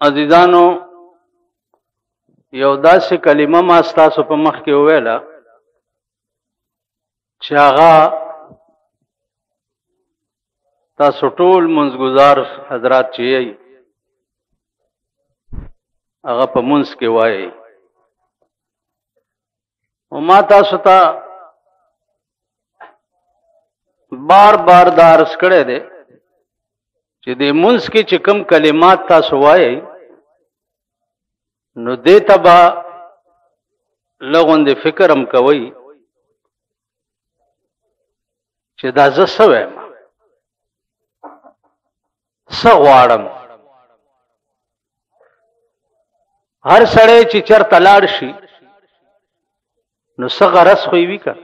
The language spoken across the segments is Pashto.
عزیزانو یو داسې کلمه ما ستاسو په مخ کې وویله چې هغه تاسو ټول منځګزار حضرات چې یې هغه په منځ کې وایي او ما تاسو ته بار بار دا عرض کړی دی چې د منځ کې چې کوم کلمات تاسو وایي نو دې ته به لغوندې فکر هم کوئ چې دا زه څه وایم څه غواړم. هر سړی چې چېرته لاړ شي نو څه غرض خو یې وي که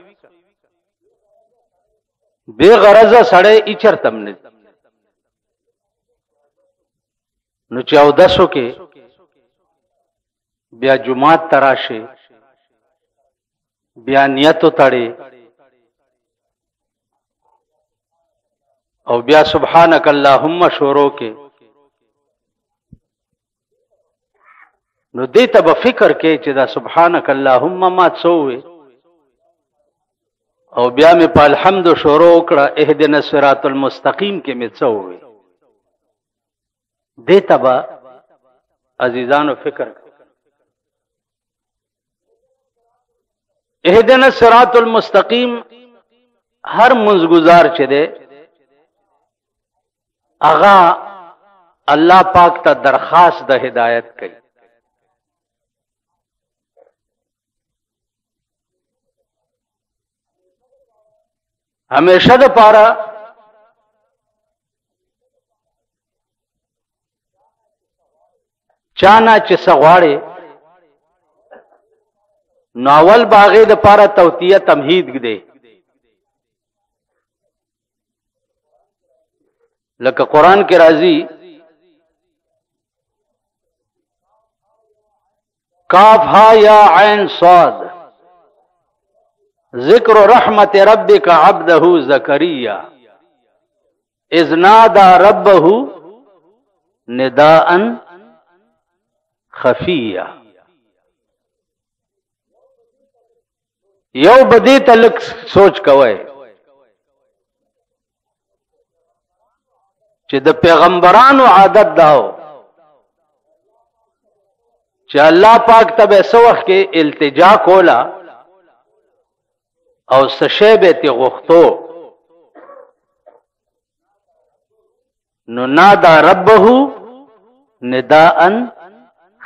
بې غرضه سړی ای چېرته هم نه ځي. نو چې اودس وکړې بیا جمعات ته راشي بیا نیت وتړې او بیا سبحانک اللهم شروع کې نو دې ته به فکر کې چې دا سبحانک اللهم ما څه ووې او بیا مې په الحمد شروع وکړه اهدنا الصراط المستقیم کې مې څه ووې دې ته به عزیزانو فکر کوي. اهدنا الصراط المستقیم هر منځګزار چې دی هغه الله پاک ته درخواست د هدایت کوي. همیشه د پاره چانا چې څه غواړي نو اول باغې د پاره توتیه تمهید دی لکه قرآن کې راځي کاف ها یا عین صاد ذکر رحمت ربک عبده زکریا اذ نادى ربه نداء خفیا. یو بدی تلک سوچ کوئ چې د پیغمبرانو عادت داو چې الله پاک ته به څه وخت کې التجا کولا او څه شی به تې غوښتو نو نادا ربه نداء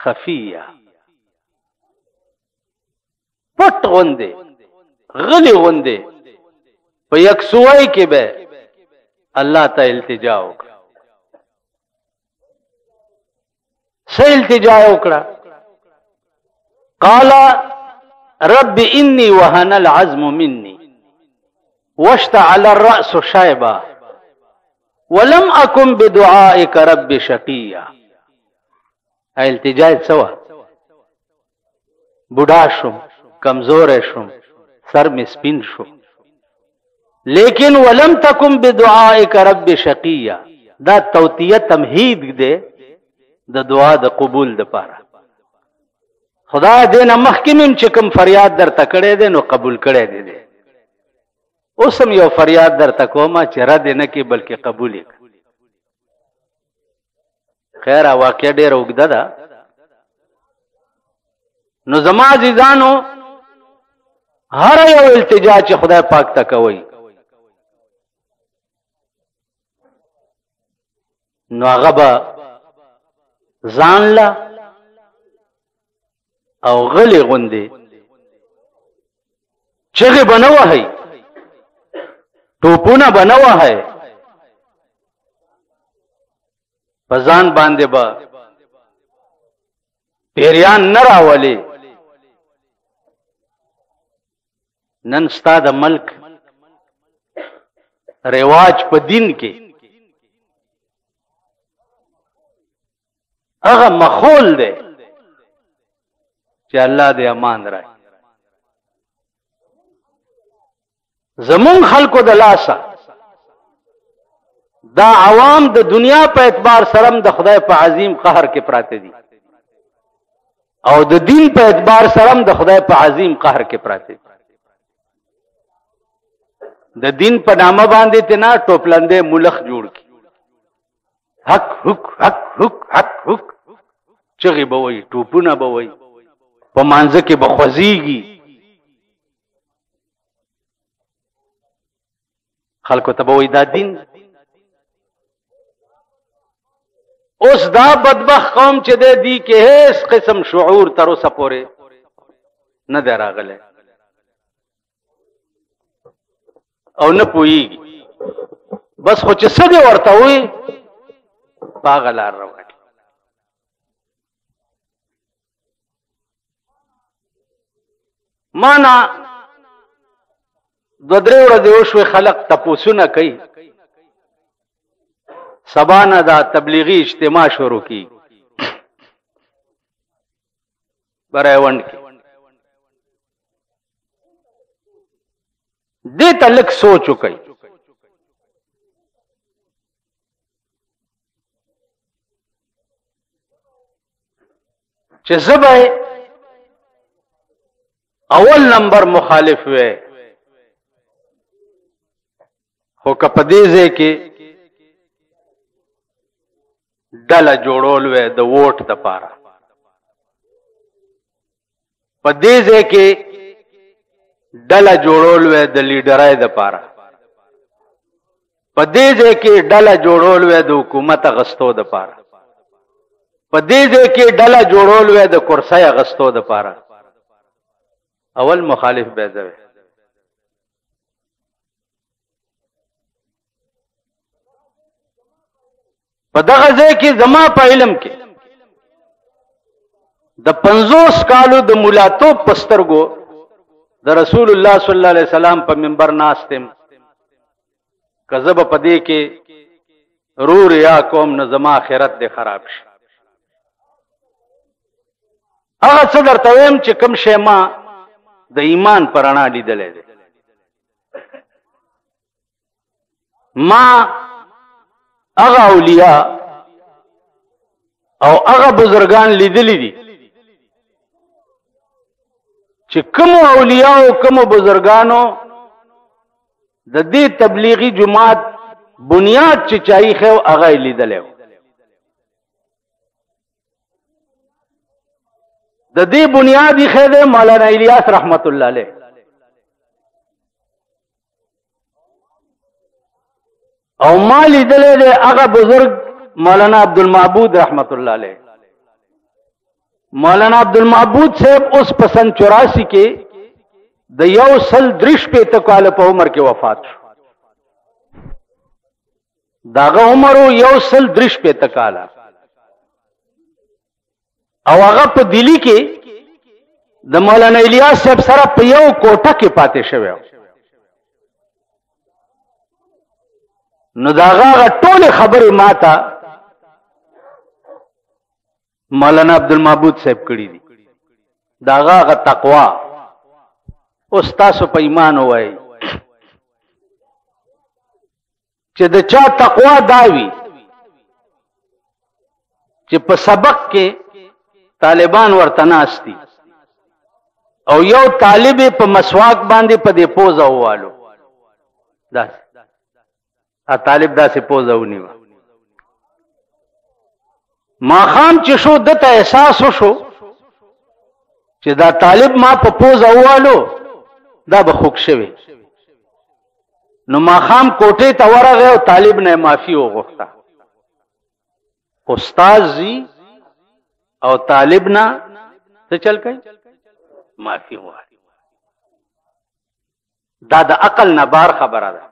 خفیه پټ غوندې غلی غوندې په یکسوی کې به الله ته التجا وکړه. څه التجا وکړه؟ قال رب انی وهن العظم مني واشتعل الرأس شيبا ولم اكن بدعائك رب شقيا. التجا سوا بوډا شوم کمزور شوم سر می سپین شو لیکن ولم تکم بدعائک رب شقیا. دا توتیه تمهید دی د دعا د قبول د پاره. خدای دې نه مخکې مې چې کوم فریاد درته کړی دی نو قبول کړی دی. اوس هم یو فریاد درته کومه چې رد نه کې بلکې قبول یې. خیر واقع ډېره اوږده ده نو زما عزیزانو هر یو التجا چې خدای پاک ته کوئ نو هغه به ځان له او غلی غوندې چغې به نه وهئ ټوپونه به نه وهئ په ځان باندې به پیریان نه راولې. نن ستا د ملک رواج په دین کې هغه مخول دی چې الله دې امان راکړي. زمون خلکو د لاسه دا عوام د دنیا په اعتبار سره د خدای په عظیم قهر کې پراته دي او د دین په اعتبار سره د خدای په عظیم قهر کې پراته دي. د دین په نامه باندې تنا ټوپلندې ملخ جوړ کی حق حق حق حق حق حق چغي بوي ټوپونه بوي په مانځ کې بخوځيږي خلکو ته بوي دا دین. اوس دا بدبخت قوم چې دی کې هیڅ قسم شعور تر اوسه پورې نه دی راغلی او نه پوهیږي بس خو چې څه دی ورته وي په هغه لار روان. ما نه دوه درې ورځې وشوې خلک تپوسونه کوي سبا نه دا تبلیغی اجتماع شروع کی برایوند کی دې تلک سوچ وکي چې زبې اول نمبر مخالف وې خو کپدیزه کې ډله جوړول وې د ووټ د پاره په دې ځای کې ډله جوړول وې د لیډرای د پاره په دې ځای کې ډله جوړول وې د حکومت غستو د پاره په دې ځای کې ډله جوړول وې د کرسۍ غستو د پاره اول مخالف به ځوي. په دغه ځای کې زما په علم کې د 50 کالو د مولاتوب پسترګو د رسول الله صلی الله علیه وسلم په منبر ناستم کذب پدې کې رور یا قوم نه زما آخرت دې خراب شي. هغه څه درته ویم چې کوم شی ما د ایمان پرانا لیدلې ده ما هغه اولیاء او هغه بزرگان لیدلی دي چې کوم اولیاء او کوم بزرگانو د دې تبلیغی جماعت بنیاد چې چای خو هغه لیدلې د دې بنیادی خیده مولانا الیاس رحمت الله علیه او ما لیدلې ده هغه بزرگ مولانا عبدالمعبود رحمت الله علیه. مولانا عبدالمعبود صاحب اوس په سن 84 کې د 103 کال په عمر کې وفات شو. داغه عمر 103 کال او هغه په دلی کې د مولانا الیاس صاحب سره په یو کوټه کې پاتې شوی. نو داغه ټول خبرې ماته مولانا عبدالمعبود صاحب کړی دي. داغه تقوا او تاسو په ایمان وای چې د چا تقوا داوي چې په سبق کې طالبان ورته ناشتي او یو طالب په مسواک باندې په دې پوزا ووالو دا طالب داسې پوزا ونیو ما خام چې شو دته احساس وشو چې دا طالب ما په پوزا ووالو دا به خوښ شوی. نو ما خام کوټه ته ورغه او طالب نه معافي وغوښته. استاد زی او طالب نه څه چل کوي معافي وغوښته. دا د عقل نه بار خبره ده.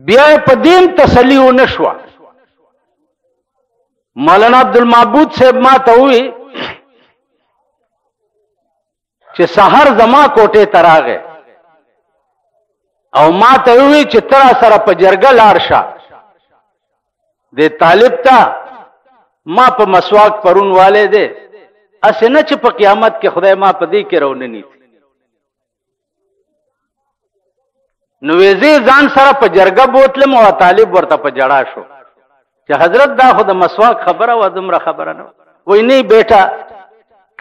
بیا په دین تسلی و نشوا. مولانا عبدالمعبود صاحب ما ته وی چې سحر زما کوټه تراغه او ما ته وی چې تر سره په جرګه لاړ شه د طالب ته ما په مسواک پرون والے دے اسنه چې په قیامت کې خدای ما په دې کې روننی نو ویزه ځان سره په جرګه بوتلم او طالب ورته په جړا شو چې حضرت دا خو د مسواک خبره و دومره خبره نه وای نه بیٹا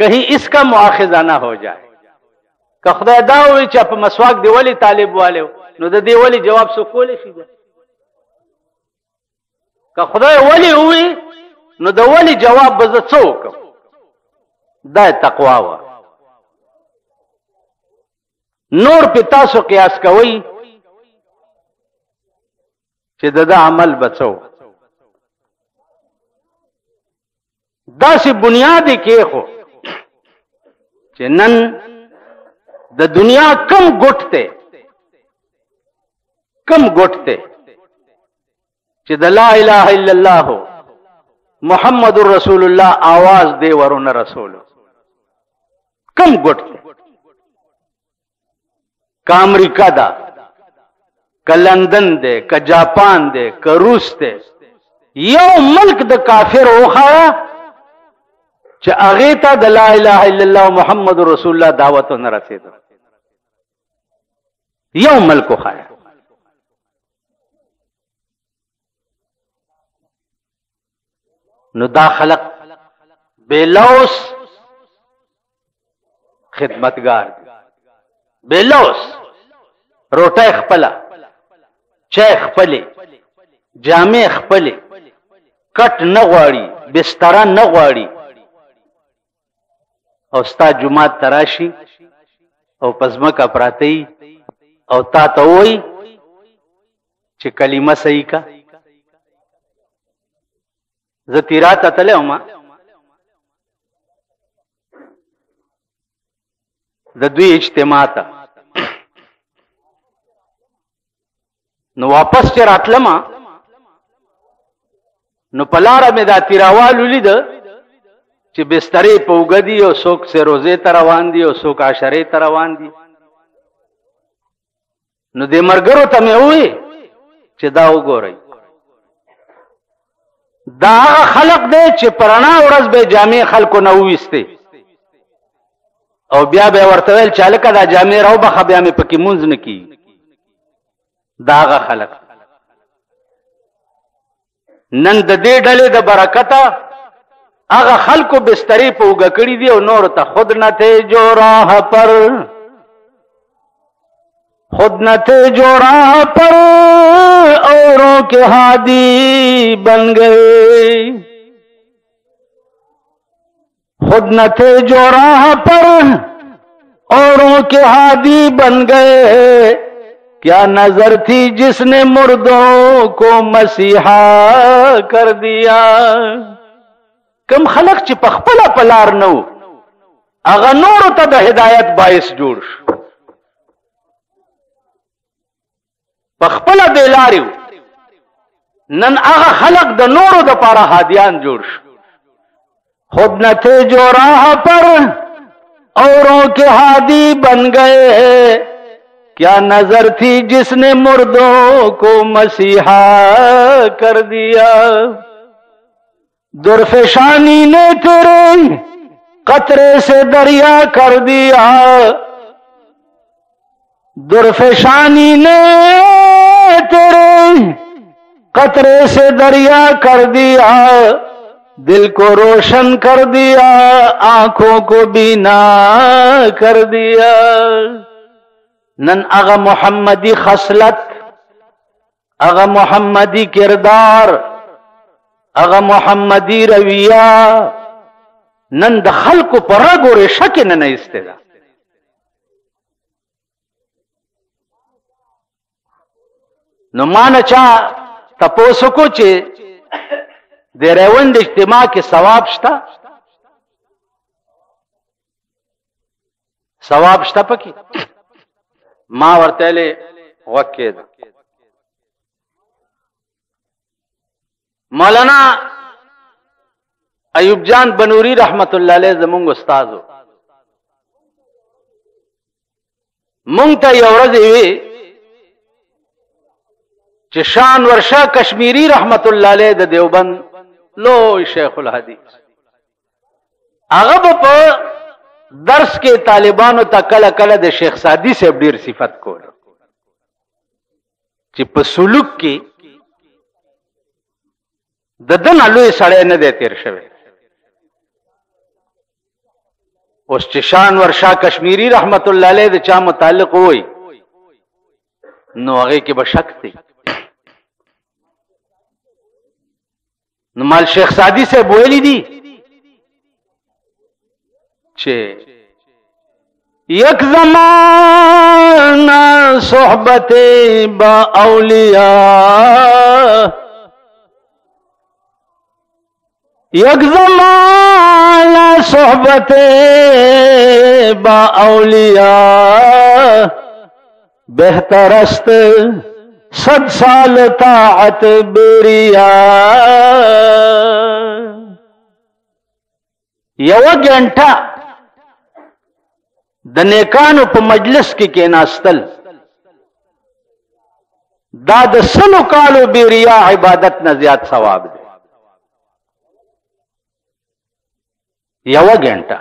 کہیں اس کا مؤاخذہ نہ ہو جائے که خدای دا وی چې په مسواک دی ولی طالب والو نو د دې ولی جواب سو کول شي که خدای ولی وی نو د ولی جواب به زه څوک دا تقوا و نور په تاسو قیاس کوي چې د عمل بچو دا سی بنیادی کې خو چې نن د دنیا کم ګټ ته چې د لا اله الا الله محمد رسول الله आवाज دی ورونه رسول کم ګټ ته کا امریکا دا کا لندن دے کا جاپان دے کا روس دے یو ملک د کافر اوخایا چې هغه ته د لا اله الا الله محمد رسول الله دعوت نه رسید یو ملک اوخایا نو دا خلق بیلوس خدمتگار بیلوس روټه خپله چای خپله جامې خپله کټ نه غواړي بستر نه غواړي او ستا جمعات تراشي او پزمکا پراتی او تا ته وای چې کلمه صحیح کا زتیرات اتله ما د دوی اجتماع ته نو واپس چې راتلم نو پلاره مې دا تیراوالو لید چې بسترې په وګدي او څوک سه روزه ته روان دي او څوک عشره ته روان دي نو دې مرګرو ته مې وې چې دا وګورئ دا خلق دې چې پرانا ورځ به جامع خلکو نه وېسته او بیا به ورته ویل چې لکه دا جامع راو به بیا مې پکې مونږ نه کی داغه خلق نن د دې ډلې د برکته هغه خلکو بسترې په وګ کړی دی او نور ته خود نه ته جو راه پر خود نہ تھے جو راہ پر اوروں کے ہادی بن گئے خود نہ تھے جو راہ پر اوروں کے ہادی بن گئے کیا نظر تھی جس نے مردوں کو مسیحا کر دیا کم خلق چې پخپله پلار نو هغه نور ته د هدایت باعث جوړ شو پخپله بیلاریو نن هغه خلق د نورو د پاره هادیان جوړ شو خود نہ تھے جو راہ پر اوروں کے ہادی بن گئے کیا نظر تھی جس نے مردوں کو مسیحا کر دیا درفشانی نے تیرے قطرے سے دریا کر دیا درفشانی نے تیرے قطرے سے دریا کر دیا دل کو روشن کر دیا آنکھوں کو بینا کر دیا نن اغا محمدی خصلت اغا محمدی کردار اغا محمدی رویہ نن د خلکو پر رګ او ریشه کې نه ایسته ده نو مان چا تاسو کو چې د ریوند اجتماع کې ثواب شته پکې ما ورته له وکید مولانا ایوب جان بنوری رحمت الله علیه زمونږ استادو مونږ ته یو ورځ وی چې شان ورشا کشمیری رحمت الله علیه د دیوبند لو شیخ الحدیث هغه په درس کې طالبانو ته کله کله د شیخ سادی سے ډیر صفت کول چې په سلوک کې د دنه لوی سړی نه دی تیر شوی. اوس چې شانور شاه کشمیری رحمت الله علیه د چا متعلق وای نو هغه کې به شک دی. نو مال شیخ سعدی صاحب ویلی دي چې یک زمانہ صحبت با اولیاء، یک زمانہ صحبت با اولیاء، بہتر است 100 سال طاعت بریا. یو غنټه د نیکانو په مجلس کې کېناستل دا د 100 کالو بریا عبادت نه زیات ثواب دی. یو غنټه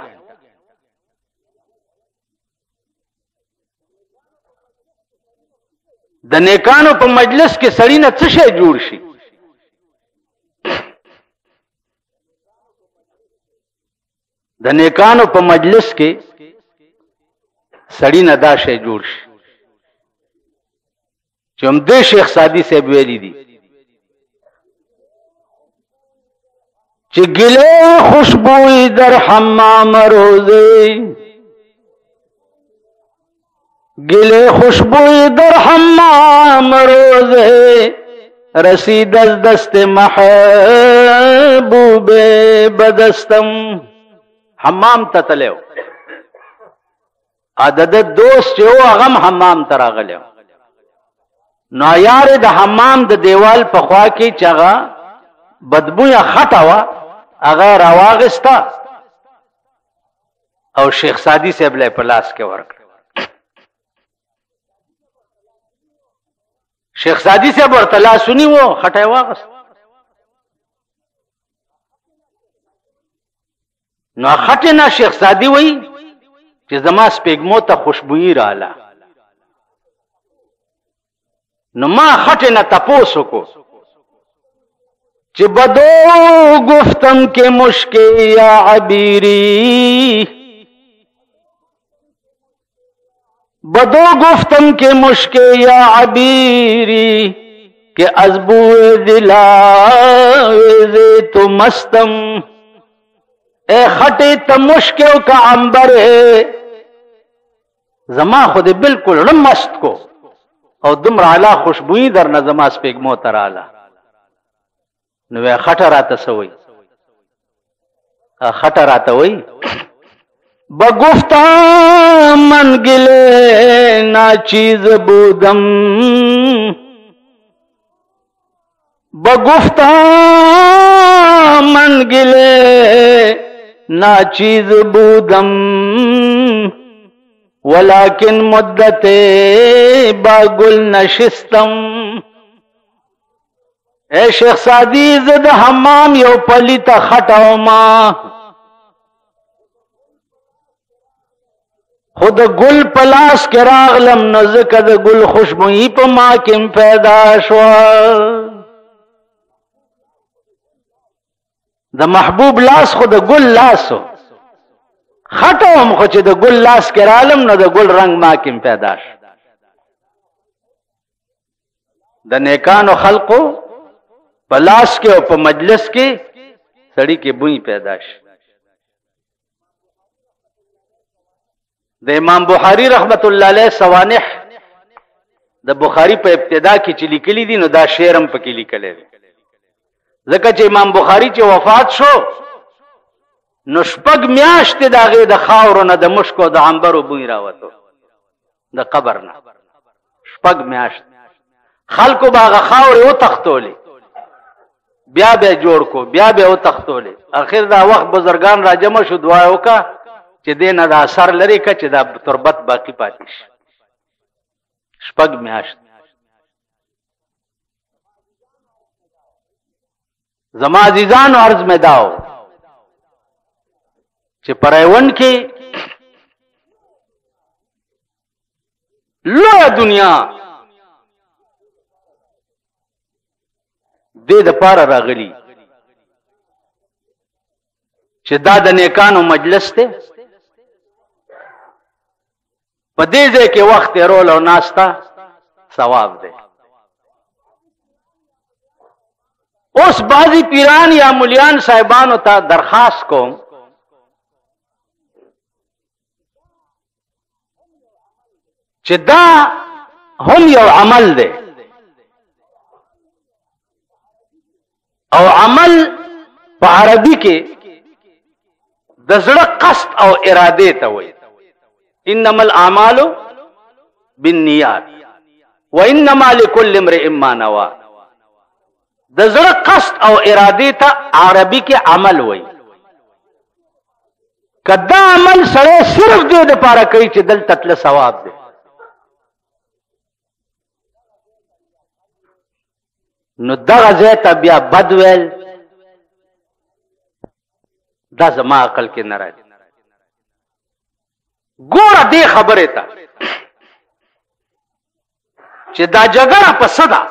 د نیکانو په مجلس کې سړی نه څه شی جوړ شي. د نیکانو په مجلس کې سړی نه دا شی جوړ شي چې هم د شیخ سعدی صاحب ویلي دي چې ګلې خوشبوئی در حمام روزه، گلے خوشبوئی در حمام روزے، رسید از دست محبوب بدستم. حمام تتلیو عدد دوست چې و هغه حمام ته راغلیو. نو یار د حمام د دیوال په خوا کې چې هغه بدبویه خټه وه هغه راواغسته او شیخ سعدی صاحب له په لاس کې ورکړه. شیخ سعدی صاحب ورته لاسونی و خټه واغست. نو خټه نه شیخ سعدی وای چې زما سپېګمو ته خوشبوئی رااله. نو ما خټه نه تپوسو کو چې بدو گفتم کې مشکل یا عبیری، بدو گفتم کہ مشکے یا عبیری، کہ از بوئے دلاویزے تو مستم. اے خٹے تا مشکیو کا عنبر ہے زما خود بالکل رم مست کو او دمر علا خوشبوئی در نظما سپیگمو ترالا. نوے خٹا راتا سوئی خٹا راتا وئی بگفتا من گلے ناچیز بودم، بگفتا من گلے ناچیز بودم، ولیکن مدت باگل نشستم. اے شیخ سعدی زد حمام یو پلی تا خطاو ما، خود گل پلاس کے راغلم نزکد گل خوشبوئی پا ما کم پیدا شوا. دا محبوب لاس خود گل لاسو خطو ہم خوچ دا گل لاس کے رالم نو دا گل رنگ ما کم پیدا شوا. دا نیکانو خلقو پلاس کے او پا مجلس کے سڑی کے بوئی پیدا شوا. د امام بخاری رحمت الله علیه سوانح د بخاری په ابتدا کې چې لیکلي دي نو دا شعرم پکې لیکلی دی. ځکه چې امام بخاری چې وفات شو نو شپږ میاشتې د هغې د خاورو نه د مشکو د عنبرو بوی راوتو د قبر نه. شپږ میاشت خلکو به هغه خاورې وتښتولې، بیا به یې جوړ کو، بیا به یې وتښتولې. اخر دا وخت بزرګان را جمع شو، دعا یې وکړه چې دې نه دا اثر لري که چې دا تربت باقی پاتې شي. شپږ میاشت. زما عزیزانو عرض میں داو چې پرایون کې لویه دنیا دې د پاره راغلی چې دا د نیکانو مجلس ته په دې ځای کې وخت تیرول او ناستا ثواب دی. اوس بعضی پیران یا ملیان صاحبانو ته درخواست کوم چې دا هم یو عمل دی او عمل په عربي کې د زړه قصد او اراده ته وایي. انما الاعمال بالنیات وانما لكل امرئ ما نوى. د زړه قصد او اراده ته عربي کې عمل وایي. کدا عمل سره صرف دې د پاره کوي چې دلته تل ثواب دی، نو دغه ځای ته بیا بد ویل دا زما عقل کې نه راځي. ګوره دې خبرې ته چې دا جګړه په څه ده؟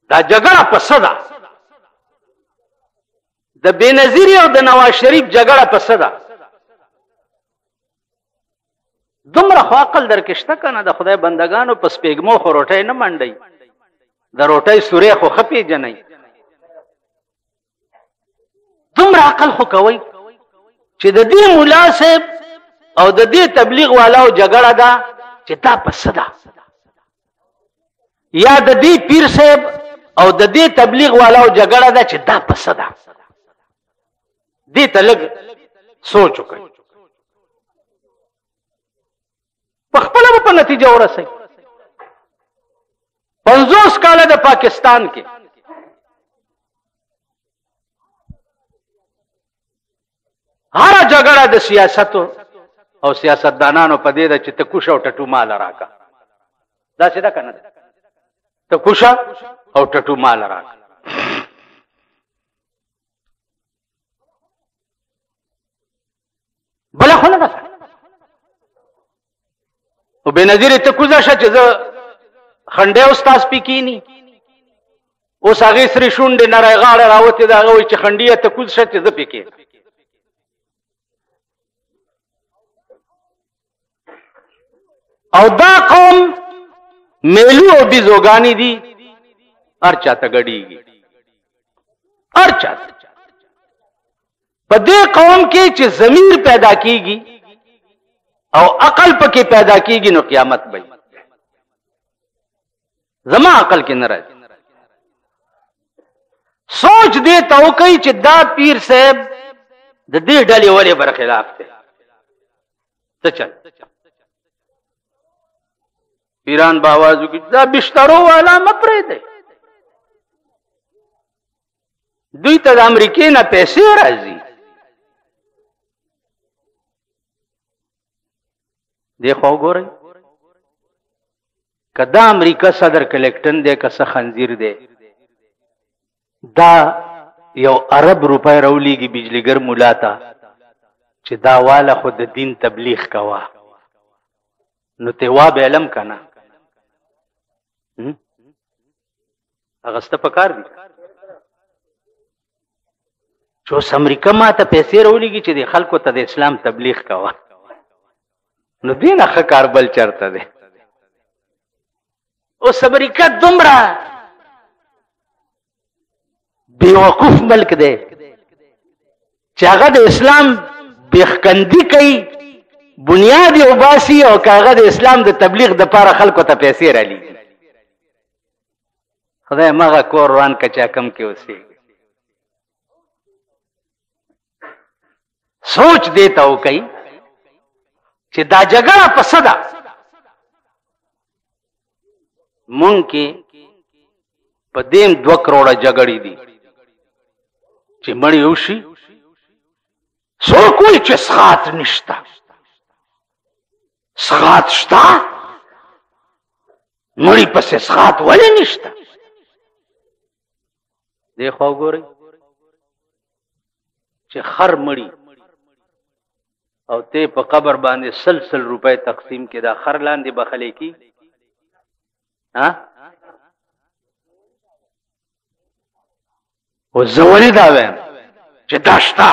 دا جګړه په څه ده؟ د بېنظیري او د نواز شریف جګړه په څه ده؟ دومره خو عقل درکې شته که نه؟ د خدای بندګانو په سپېږمو خو روټۍ نه منډئ، د روټۍ سورې خو ښه پېژنئ. دومره عقل خو کوئ چې د دې ملا صاحب او د دې تبلیغ والاو جګړه ده چې دا په څه ده، یا د دې پیر صاحب او د دې تبلیغ والاو جګړه ده چې دا په څه ده. دې ته لږ سوچ وکړئ، پخپله به په نتیجه ورسئ. 50 کاله د پاکستان کې هر جګړه د سیاستو او سیاستدانانو په دې ده چې ته کوشه او ټټو مال راکا. داسې ده که نه ده؟ ته کوشه او ټټو مال راکا. بله خو نه ده. او بېنظیرې ته کوزه شه چې زه خنډی استاز پې کېني، اوس هغې سرې شونډې نری غاړه راوتې ده، هغه وایي چې خنډیه ته کوز شه چې زه پې کېنم. او دا قوم میلو او بیزوګانې دي، هر چاته ګډېږي، هر چاته. په دې قوم کې چې ضمیر پیدا کېږي او عقل پکې پیدا کېږي نو قیامت به وي. زما عقل کې نه راځي. سوچ دې ته وکړئ چې دا پیر صاحب د دې ډلې ولې برخلاف دی. څه چل پیران به آواز وکړي دا بشترو والا مه پرېږدئ، دوی ته د امریکې نه پیسې راځي. دې خوا وګورئ، که دا امریکا صدر کلیکټن دی که څه خنزیر دی، دا یو ارب روپۍ راولیږي بجلیګر ملا ته چې دا واله خو د دین تبلیغ کوه، نو تیوا به علم که نه؟ اغسته پکار دي چې اوس امریکا ما ته پیسې راولیږي چې د خلکو ته د اسلام تبلیغ کوه، نو دې نه ښه کار بل چرته دی. اوس امریکا دومره بیوقوف ملک دی چې هغه د اسلام بیخکندي کوي، بنیاد یې وباسي، او که هغه د اسلام د تبلیغ دپاره خلکو ته پیسې رالیږي. خدای مغه کور روان که چا کم کې اوسېږي. سوچ دې ته وکئ چې دا جګړه په څه ده. مونږ کې په دې 2 کروڑه جګړې دي چې مړی وشي. څوک وایي چې سخات نشته، سخات شته، مړی پسې سخات ولې نشته؟ دې خوا وګورئ چې خر مړی او ته په قبر باندې سلسل روپۍ تقسیم کې دا خر لاندې بخلې کی ها او زوري دا ویم چې داشتا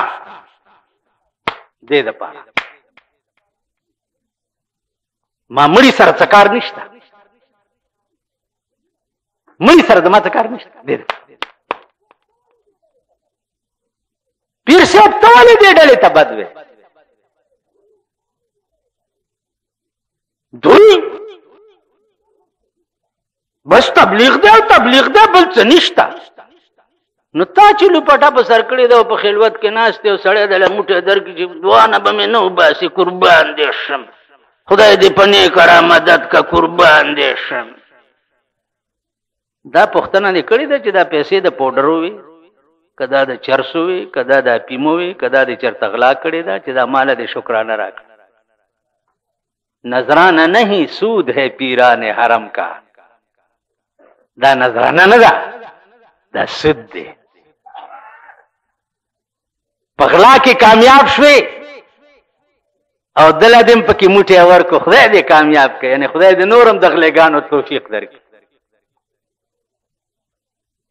دې د پاره ما مړی سره څه کار نشته، مړی سره د ما څه کار نشته. دې پیر صاحب ته ولې دې ډلې ته بد وې؟ دوی بس تبلیغ دی او تبلیغ دی، بل څه نشته. نو تا چې لوپټه په سر کړې ده او په خلوت کې ناست دی او سړی د لموټې درکړي چې دعا نه به مې نه وباسي، قربان دې شم، خدای دې په نیک را مدد کا، قربان دې شم. دا پوښتنه دې کړې ده چې دا پیسې د پوډرو وي، که دا د چرسو وي، که دا د اپیمو وي، که دا دې چېرته غلا کړې ده چې دا ماله دې شکرانه راکړه. نذرانہ نہیں سود ہے پیران حرم کا، دا نذرانہ نه ده، دا سود دی. پغلا کې کامیاب شوي او دله دې پکې موټی ورکو، خدای دې کامیاب کړي، یعنی خدای دې نورم د غلیګانو توفیق درکړي.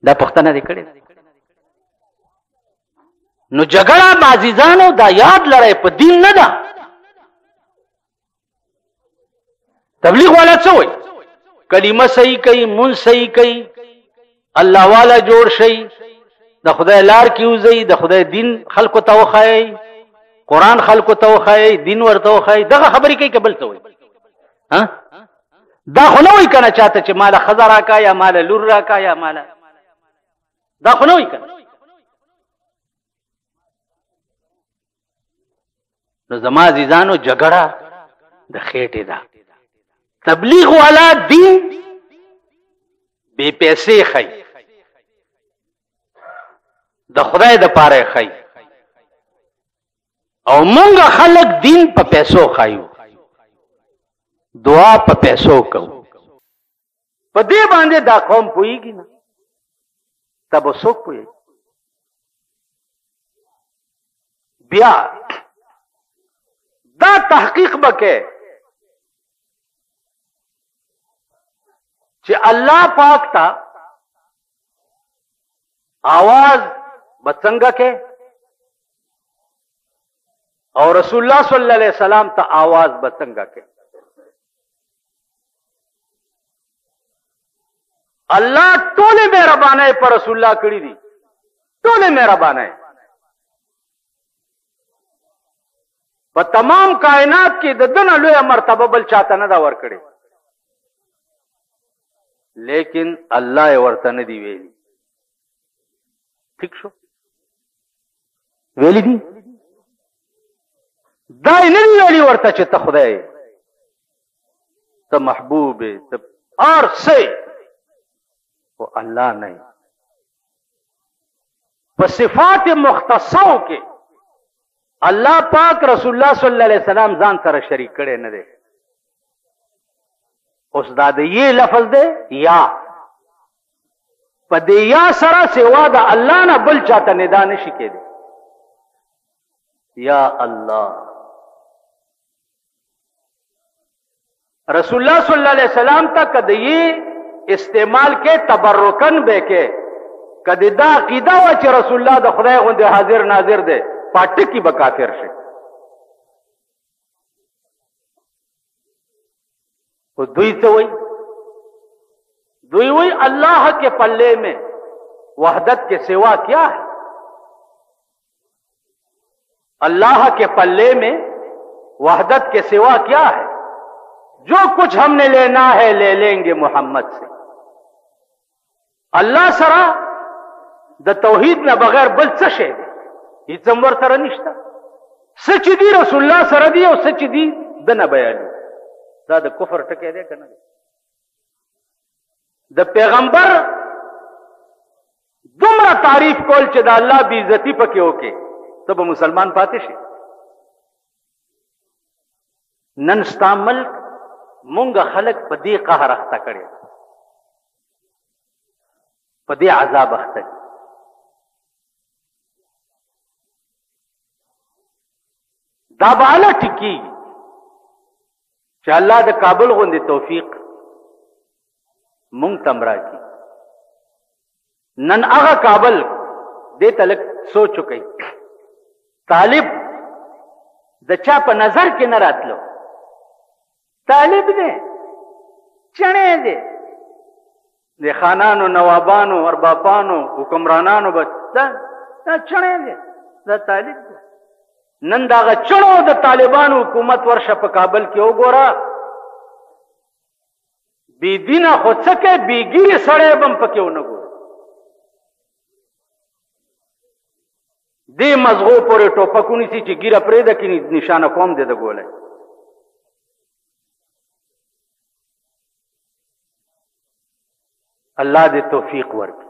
دا پوښتنه دې کړې. نو جګړه معززانو دا یاد لرئ په دین نه ده. تبلیغ والا څه وایي؟ کلمه صحیح کوي، مونږ صحیح کوي، الله والا جوړ شي، د خدای لار کې وځي، د خدای دین خلکو ته وښایي، قرآن خلکو ته وښایي، دین ورته وښایي. دغه خبرې کوي که بل څه وایي؟ دا خو نه وایي که نه چاته چې ماله ښځه راکا یا ماله لور راکا یا ماله، دا خو نه وایي که نه. نو زما عزیزانو جګړه د خېټې ده. تبلیغ والا دین بے پیسې خی، د خدای د پاره خی، او مونږ خلق دین په پیسو خایو، دعا په پیسو کوو. په دې باندې دا قوم پوهیږي نه، تب څوک پوهیږي؟ بیا دا تحقیق بکې چې الله پاک تا आवाज بڅنګه کې او رسول الله صلی الله علیه وسلم ته आवाज بڅنګه کې. الله ټوله مهربانه پر رسول الله کړی دي، ټوله مهربانه په تمام کائنات کې د دنیا لوی مرتبه بل چاته نه دا ور کړی، لیکن الله ورته نه دی ویلي. ٹھیک شو؟ ویلی دي؟ دا نه دی ویلي ورته چې ته خدای، ته محبوب، ته هر څه، او الله نه. په صفات مختصو کې الله پاک رسول الله صلی الله علیه وسلم ځان سره شریک کړي نه دی. اوس دا د یې لفظ دی یا، په دې یا سره سوا د الله نه بل چاته ندا نشي کېدی. یا الله رسول الله صلی الله علیه وسلم ته کده یې استعمال کې تبرکن به کې، کده دا عقیده و چې رسول الله د خدای غوندې حاضر ناظر دی، پټکی به کافر شي. تو دوی څه وایي؟ دوی وایي اللہ کے پلے میں وحدت کے سوا کیا ہے؟ اللہ کے پلے میں وحدت کے سوا کیا ہے؟ جو کچھ ہم نے لینا ہے لے لیں گے محمد سے. اللہ سرا د توحید نہ بغیر بل څه شی دی؟ هیڅ هم ورسره نشته. څه چې دی رسول الله سره دی او څه چې دی د نه بیانوي. دا د کفر ټکی دی که نه دی؟ د پیغمبر دومره تعریف کول چې د الله بی عزتی پکې وکې، ته به مسلمان پاتې شي. نن ستا ملک مونږ خلک په دې قهر اخته کړي، په دې عذاب اخته. دا به هله ټیکېږي چې الله د کابل غوندې توفیق مونږ تم راکړي. نن هغه کابل دې ته لږ سوچ وکړئ. طالب د چا په نظر کې نه راتلو. طالب دی چڼې دی د خانانو نوابانو اربابانو حکمرانانو به دا چڼې دی دا طالب دی. نن دا هغه چڼو د طالبانو حکومت ورشه په کابل کې وګوره. بې دینه خو څه کوي بې ګیرې سړی به هم پکې ونه ګوري. دې مزغو پورې ټوپک ونیسي چې ګیره پرېږده کې نشانه کوم دی د ګولی. الله دې توفیق ورکړي.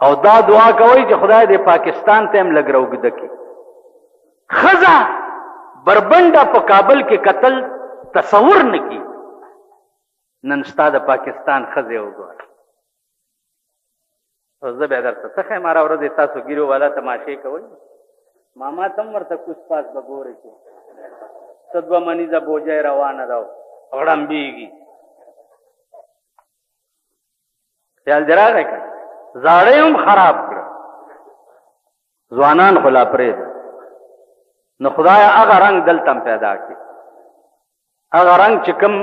او دا دعا کوئ چې خدای دې پاکستان ته هم لږ راوږده کړي. ښځه بربنډه په کابل کې قتل تصور نه کړي. نن ستا د پاکستان ښځې وګوره. او زه بیا درته څه ښیم هره ورځ تاسو ګیرو والا تماشې کوئ. ماما ته هم ورته کوس پاس به ګورې چې څه دوه منیزه بوجۍ روانه ده غړمبېږي. خیال دې راغی که زاړه هم خراب کړه ځوانان خو لا پرېږده. نو خدایه هغه رنګ دلته هم پیدا کړي. هغه رنګ چې کوم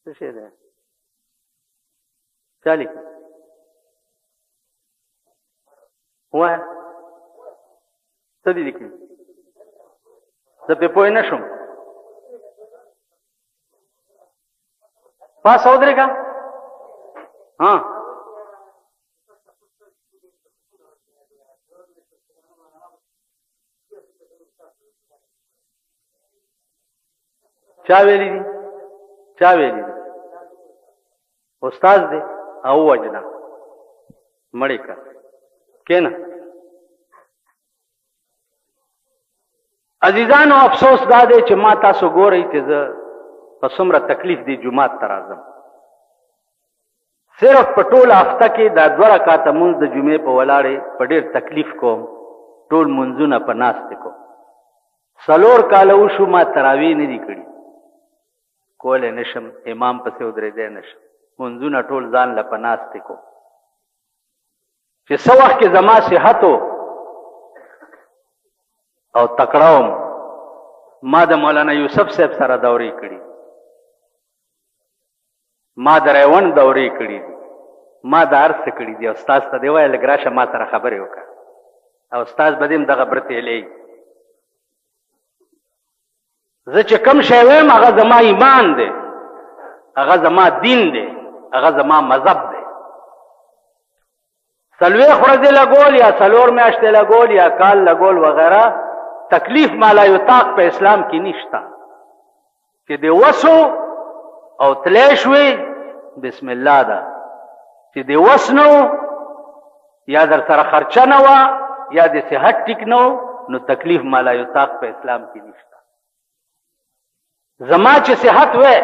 څه شی دی چا لیکي ووایه څه دي لیکلي زه پرې پوه نه شوم. پاس ودرېږه چا ویلي دي چا ویلي دي استاد دی او وجنه مړې کا کېنه. عزیزانو افسوس دا دی چې ما تاسو ګورئ چې زه په څومره تکلیف دی جومات ته راځم. صرف په ټوله هفته کې دا 2 رکعته مونځ د جمعې په ولاړې په ډېر تکلیف کوم. ټول مونځونه په ناستې کوم. 4 کاله وشو ما تراویح نه دي کړي. کولی نشم امام پسې ودرېدی نشم. مونځونه ټول ځان له په ناستې کوم. چې څه وخت کې زما صحت او تکړه وم ما د مولانا یوسف صاحب سره دورې کړي. ما د ریوان دورې کړي دي. ما د هر څه کړي دي. استاد ته دې وایه لږ راشه ما سره خبرې وکړه. او استاد به دې هم دغه برتېلی. زه چې کوم شی ویم هغه زما ایمان دی. هغه زما دین دی. هغه زما مذهب دی. 40 ورځې لګول یا 4 میاشتې لګول یا کال لګول وغیره تکلیف ما لا یطاق په اسلام کې نشته. چې دې وسو او تلی شوې بسم الله ده. چې دې وس نه یا در سره خرچه نه وه یا د صحت ټیک نه نو تکلیف ما لا یطاق په اسلام کې نشته. زما چې صحت وې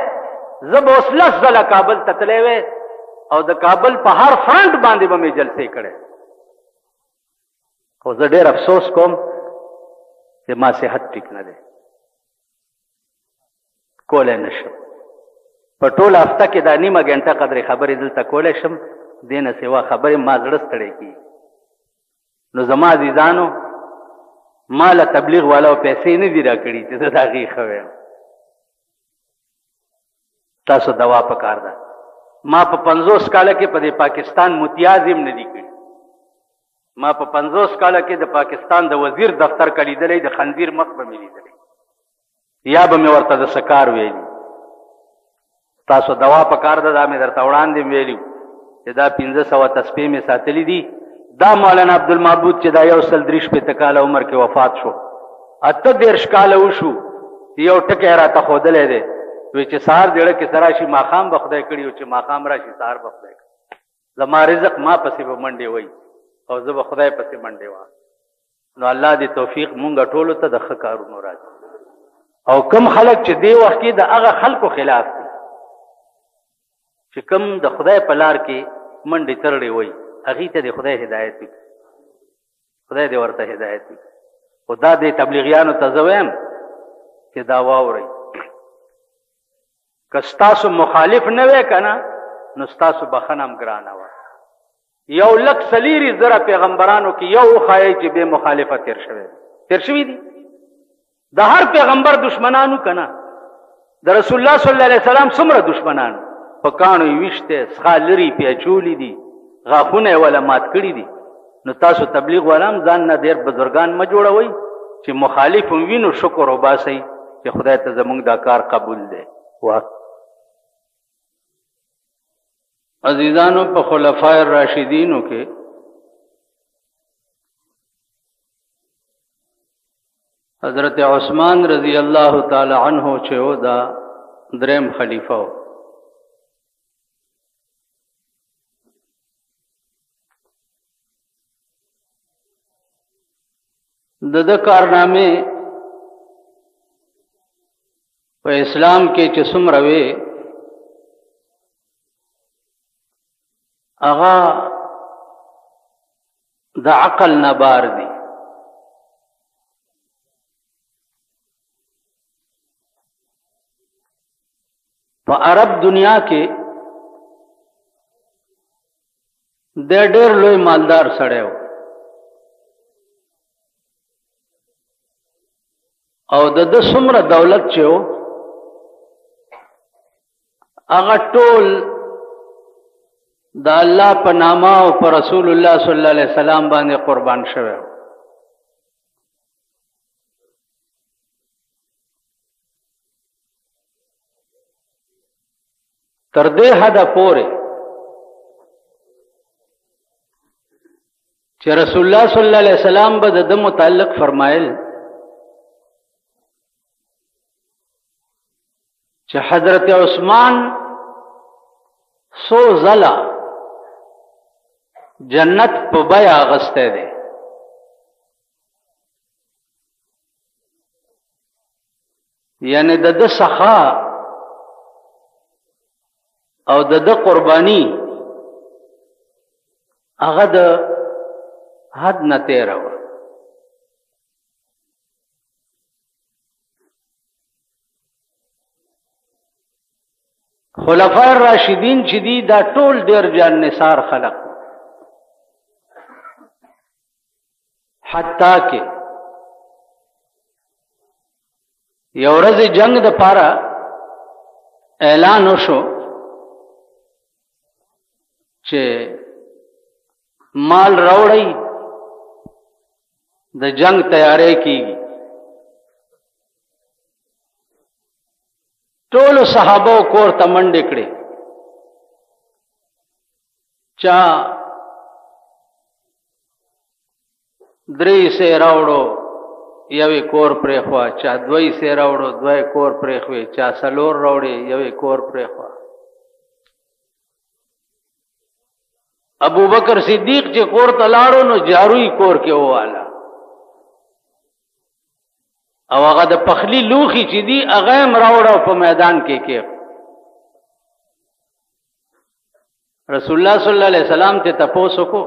زه به اوس 10 ځله کابل ته تلی وې او د کابل په هر فرنټ باندې به مې جلسې کړې. خو زه ډېر افسوس کوم چې ما صحت ټیک نه دی. کولی نشم. په ټوله هفته کې دا نیمه ګنټه قدرې خبرې دلته کولی شم. دې نه سوا خبرې ما زړه ستړی کېږي. نو زما عزیزانو ما له تبلیغ والاو پیسې نه دي راکړي چې زه د هغې ښه ویم. تاسو دوا پکار ده. ما په 50 کاله کې په پاکستان متیازم نه دي کړي. ما په 50 کاله کې د پاکستان د وزیر دفتر کې لیدلې د خنزیر مخ به مې لیدلې یا به مې ورته د سکار ویلي. تاسو دوا پکار ده. دا مې درته وړاندې ویلي چې دا 1500 تسبیح مې ساتلي دي. دا مولانا عبدالمعبود چې دا 133 کاله عمر کې وفات شو 38 کاله وشو. یو ټکی راته ښودلی دی وی چې سهار دیړه کې سره شي ماښام به خدای کړي او چې ماښام راشي سهار به خدای کړي. زما رزق ما پسې به منډې وای او زه به خدای پسې منډې وام. نو الله دې توفیق مونږ ټولو ته د ښه کارونو راکړي. او کم خلک چې دې وخت کې د هغه خلکو خلاف دي چې کم د خدای په لار کې منډې ترړې وای هغه ته د خدای هدایت وي، خدای دې ورته هدایت وي. خدا دې تبلیغیانو ته زویم چې دا واورئ، که ستاسو مخالف نه وی کنه نو ستاسو بخنه هم ګرانه وه. 1,40,000 پیغمبرانو کې یو وښایئ چې بې مخالفه تیر شوي دي. د هر پیغمبر دشمنانو کنه، د رسول الله صلی الله علیه وسلم څومره دشمنانو، په کاڼو یې ویشته، څخه لري پیچولي دي، غاښونه یې ولا مات کړي دي. نو تاسو تبلیغ والا هم ځان نه ډېر بزرګان مه جوړوئ چې مخالف هم وي نو شکر وباسئ چې خدای ته زموږ دا کار قبول دی. عزیزانو، په خلفای راشدینو کې حضرت عثمان رضی الله تعالی عنہ چې و دا دریم خلیفہ و. د کارنامې په اسلام کې چې څومره وې هغه د عقل نه بار دي. په عرب دنیا کې د ډېر لوی مالدار سړی و او د څومره دولت چې و هغه ټول د الله په نامه او په رسول الله صلی الله علیه وسلم باندې قربان شوی. تر دې حده پورې چې رسول الله صلی الله علیه وسلم به د متعلق فرمایل چې حضرت عثمان 100 ځله جنت په بیه اغسته دی. یعنی د سخا او د قربانی هغه د حد نه تیره وه. خلفای راشدین چې دي دا ټول ډېر جان نثار خلق، حتی کې یو ورځ جنگ د پاره اعلان وشو چې مال راوړی د جنگ تیاری کیږي. ټول صحابه کور ته منډې کړې، چا 3 سه راوړو یوې کور پرېښوه، چا 2 سه راوړو 2 کور پرېښوې، چا 4 راوړې یوې کور پرېښوه. ابو بکر صدیق چې کور ته لاړو نو جاروی کور کې وواله او هغه د پخلی لوخي چې دی هغه هم راوړو په میدان کې. رسول الله صلی الله علیه وسلم ته تپوس وکړو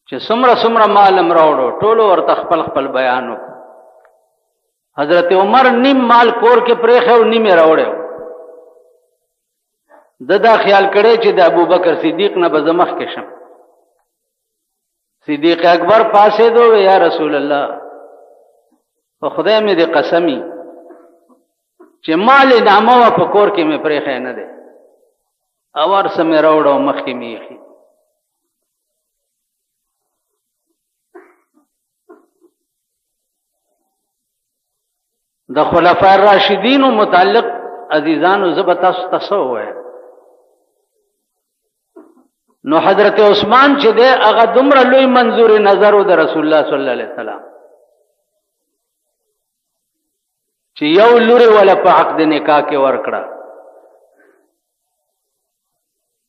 چې څومره مال هم راوړو، ټول ورته خپل بیان وکړو. حضرت عمر نیم مال کور کې پرېښو، نیم یې راوړو. دا خیال کړی چې د ابو بکر صدیق نه به زه مخکې شم. صدیق اکبر پاسېدو، یا رسول الله په خدای مې دې قسمی چې مال نامه وه په کور کې مې پرېښی نه دی، او هر څه مې راوړو مخکې مې ایښي. د خلفای راشدینو متعلق عزیزانو زه به تاسو ته څه ووایم. نو حضرت عثمان چې دی هغه دومره لوی منظور نظر و د رسول الله صلی الله علیه وسلم چې یو لوري ولا په عقد نکاح کې ورکړه،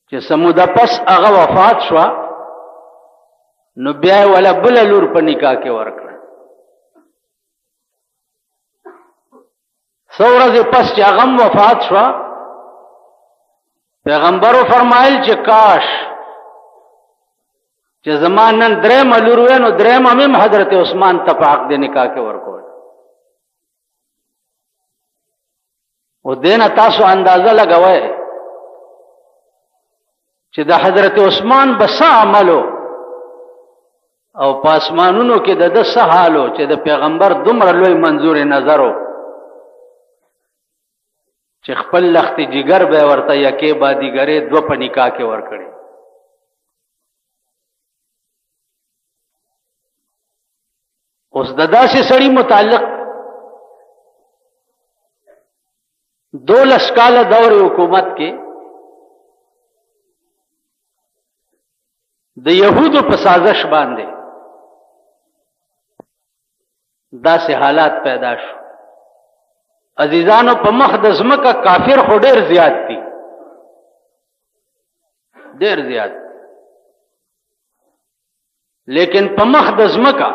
چې سموده پس هغه وفات شو نو بیا ولا بل لور په نکاح کې ورکړه. څو ورځې پس چې هغه وفات شو پیغمبرو فرمایل چې کاش چې زمان نن درېم لور وې نو درېم هم حضرت عثمان ته په حق د نکاح کې ورکول. او دینه تاسو اندازه لګوئ چې د حضرت عثمان بس عملو او پاسمانونو کې د څه حالو چې د پیغمبر دومره لوی منظور نظرو چې خپل لخت جګر به ورته یکې بادي ګرې دو په نکاح کې ورکړي. اوس د داسې سړي متعلق 12 کاله دور حکومت کې د يهودو په سازش باندې داسې حالات پیدا شو. عزیزانو په مخ د ځمکه کافر خو ډېر زیات دي، ډېر زیات، لیکن په مخ د ځمکه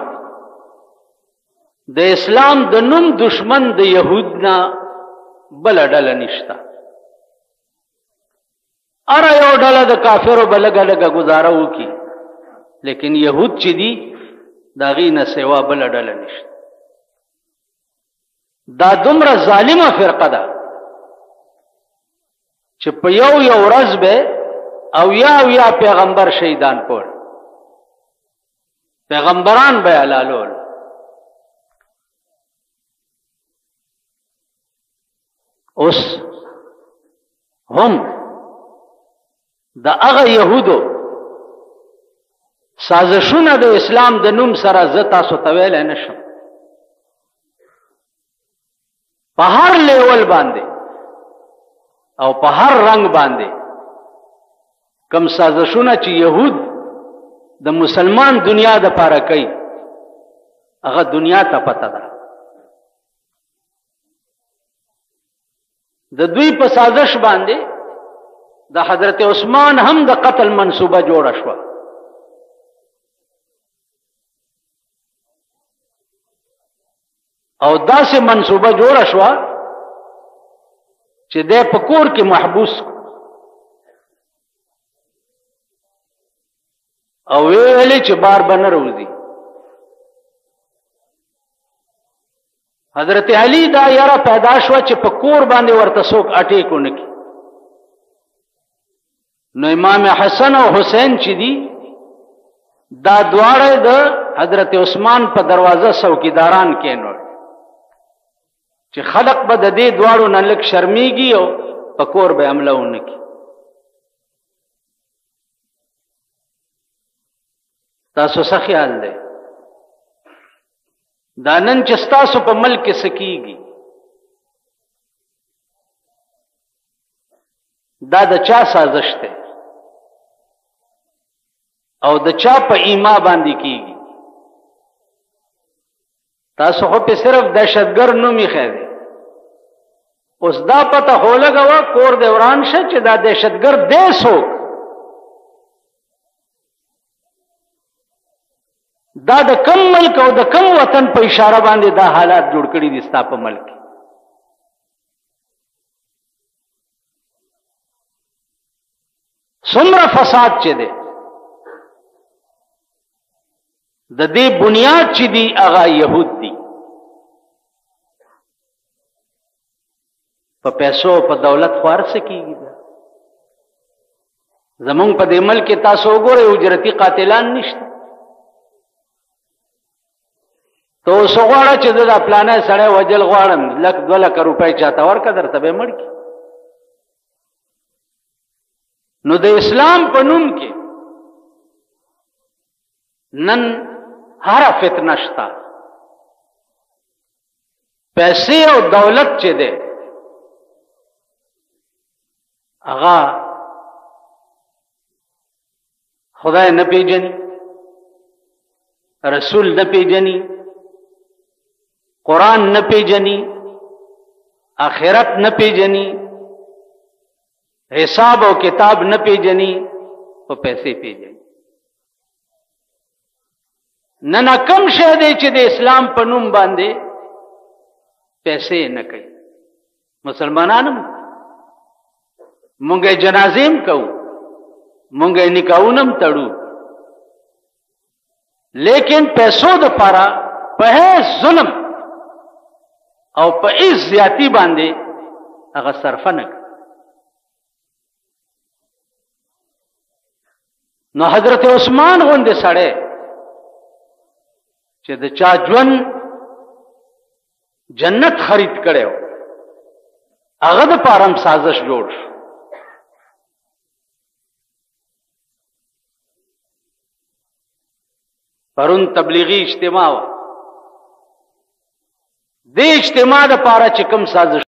د اسلام د نوم دشمن د يهود نه بل ډله نشته. اره یو ډله د کافرو بلګه لګه گزاره وکي، لیکن يهود چې دي دا غي نه سوا بل ډله نشته. دا دومره ظالمه فرقه ده چې په یو ورځ به او یا پیغمبر شهیدان کول، پیغمبران به حلالول. اوس هم د هغه يهودو سازشونه د اسلام د نوم سره زه تاسو ته ویلی نشم. په هر لیول باندې او په هر رنگ باندې کم سازشونه چې يهود د مسلمان دنیا د پاره کوي هغه دنیا ته پته ده. د دوی په سازش باندې د حضرت عثمان هم د قتل منصوبه جوړه شوه. او داسې منصوبه جوړه شوه چې د په کور کې محبوس او ویلې چې بار بنه روزي. حضرت علی دا یاره پیدا شوه چې په کور باندې ورته څوک اٹیک ونه کړي. نو امام حسن او حسین چې دي دا دواړه د حضرت عثمان په دروازه څوکیداران کېنول چې خلق به د دې دواړو نه لږ شرمېږي او په کور به حمله ونه کړي. تاسو څه خیال دی؟ دا نن چې ستاسو په ملک کې سکیږي دا د چا سازش دی او د چا په ایما باندې کیږي؟ تاسو خو په صرف دهشتګر نوم یې خېږي. اوس دا پته خو لګوه کور د وران شه چې دا دهشتګر دی څوک. دا د کم ملک او د کم وطن په اشاره باندې دا حالات جوړ کړي دي ستا په ملک. څومره فساد چې دی د دې بنیاد چې دی هغه يهود دي. په پیسو په دولت خوار سکیږي. زمونږ په دې ملک تاسو وګورئ اجرتي قاتلان نشته. تو سغواړه چې دا پلانې سړی وجل غواړم 1-2 لک روپۍ چاته ورکړه درته به مړ کی. نو د اسلام په نوم کې نن هر فتنه شته. پیسې او دولت چې ده هغه خدای نه پیژني، رسول نه پیژني، قرآن نه پیژني، آخرت نه پیژني، حساب او کتاب نه پیژني، او پیسې پیژني. نه کم شه دی چې د اسلام په نوم باندې پیسې نه کوي. مسلمانانو مونږه جنازیم کو مونږه نکاونم تړو لیکن پیسو د پاره په ظلم او په زیاتی باندې هغه صرف نه. نو حضرت عثمان غوندې سړی چې د چا ژوند جنت خرید کړو هغه د پاره سازش جوړ شو. پرون تبلیغی اجتماع دې اجتماع د پاره چې کوم سازش